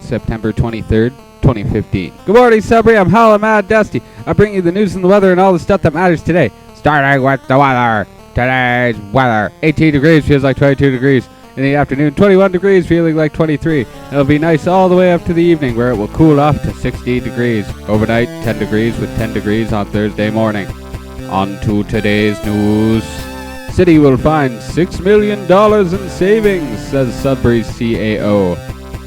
September 23rd, 2015. Good morning, Sudbury. I'm Howlin' Mad Dusty. I bring you the news and the weather and all the stuff that matters today. Starting with the weather. Today's weather. 18 degrees, feels like 22 degrees. In the afternoon, 21 degrees, feeling like 23. It'll be nice all the way up to the evening, where it will cool off to 16 degrees. Overnight, 10 degrees with 10 degrees on Thursday morning. On to today's news. City will find $6 million in savings, says Sudbury's CAO.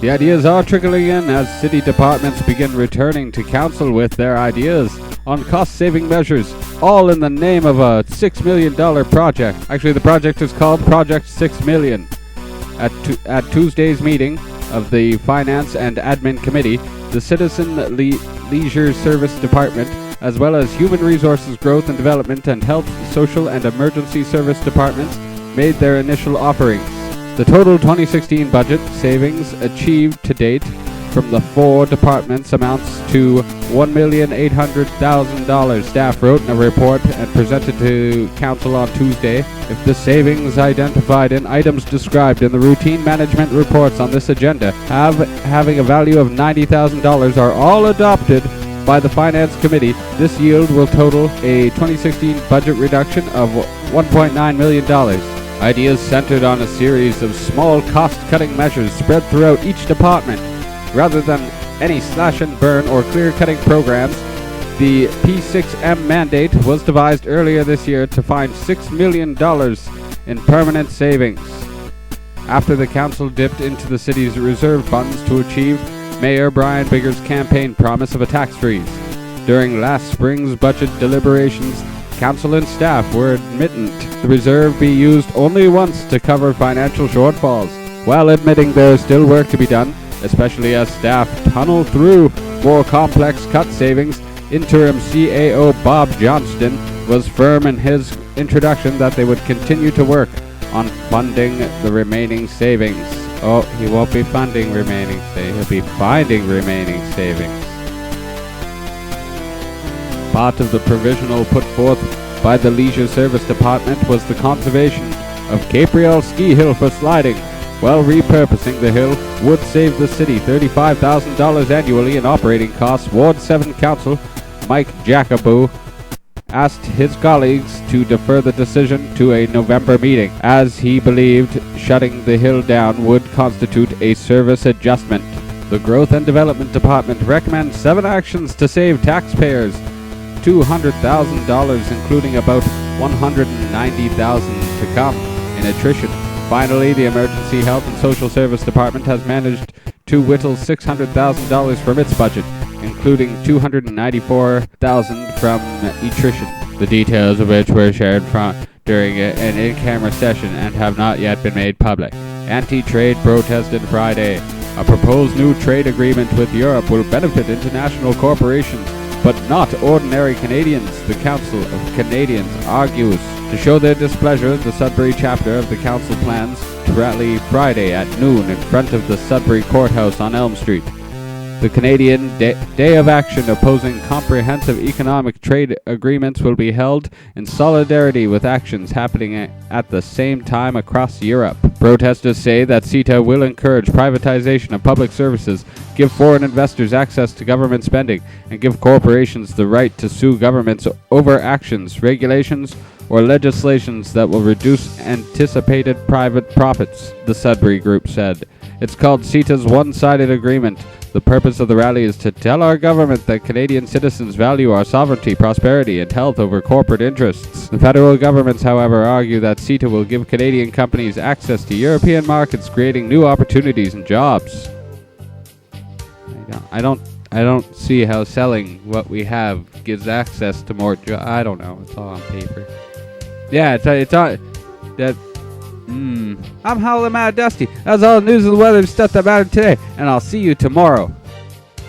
The ideas are trickling in as city departments begin returning to council with their ideas on cost-saving measures, all in the name of a $6 million project. Actually, the project is called Project 6 Million. At Tuesday's meeting of the Finance and Admin Committee, the Citizen Leisure Service Department, as well as Human Resources Growth and Development and Health, Social and Emergency Service Departments, made their initial offerings. The total 2016 budget savings achieved to date from the four departments amounts to $1,800,000, staff wrote in a report and presented to Council on Tuesday. If the savings identified in items described in the routine management reports on this agenda having a value of $90,000 are all adopted by the Finance Committee, this yield will total a 2016 budget reduction of $1.9 million. Ideas centered on a series of small cost-cutting measures spread throughout each department. Rather than any slash and burn or clear-cutting programs, the P6M mandate was devised earlier this year to find $6 million in permanent savings. After the council dipped into the city's reserve funds to achieve Mayor Brian Bigger's campaign promise of a tax freeze. During last spring's budget deliberations, council and staff were admitting the reserve be used only once to cover financial shortfalls, while admitting there is still work to be done, especially as staff tunnel through more complex cut savings. Interim CAO Bob Johnston was firm in his introduction that they would continue to work on funding the remaining savings. Oh, he won't be funding remaining savings, he'll be finding remaining savings. Part of the provisional put forth by the Leisure Service Department was the conservation of Capriel Ski Hill for sliding. While repurposing the hill would save the city $35,000 annually in operating costs, Ward 7 Council Mike Jacobo asked his colleagues to defer the decision to a November meeting, as he believed shutting the hill down would constitute a service adjustment. The Growth and Development Department recommends 7 actions to save taxpayers $200,000, including about $190,000 to come in attrition. Finally, the Emergency Health and Social Service Department has managed to whittle $600,000 from its budget, including $294,000 from attrition, the details of which were shared during an in-camera session and have not yet been made public. Anti-trade protested Friday. A proposed new trade agreement with Europe will benefit international corporations, but not ordinary Canadians, the Council of Canadians argues. To show their displeasure, the Sudbury chapter of the council plans to rally Friday at noon in front of the Sudbury Courthouse on Elm Street. The Canadian Day of Action opposing comprehensive economic trade agreements will be held in solidarity with actions happening at the same time across Europe. Protesters say that CETA will encourage privatization of public services, give foreign investors access to government spending, and give corporations the right to sue governments over actions, regulations, or legislations that will reduce anticipated private profits, the Sudbury group said. It's called CETA's one-sided agreement. The purpose of the rally is to tell our government that Canadian citizens value our sovereignty, prosperity, and health over corporate interests. The federal governments, however, argue that CETA will give Canadian companies access to European markets, creating new opportunities and jobs. I don't see how selling what we have gives access to more jobs. I don't know. It's all on paper. Yeah, it's all that. I'm Howlin' Mad Dusty. That's all the news and the weather and stuff that mattered today, and I'll see you tomorrow.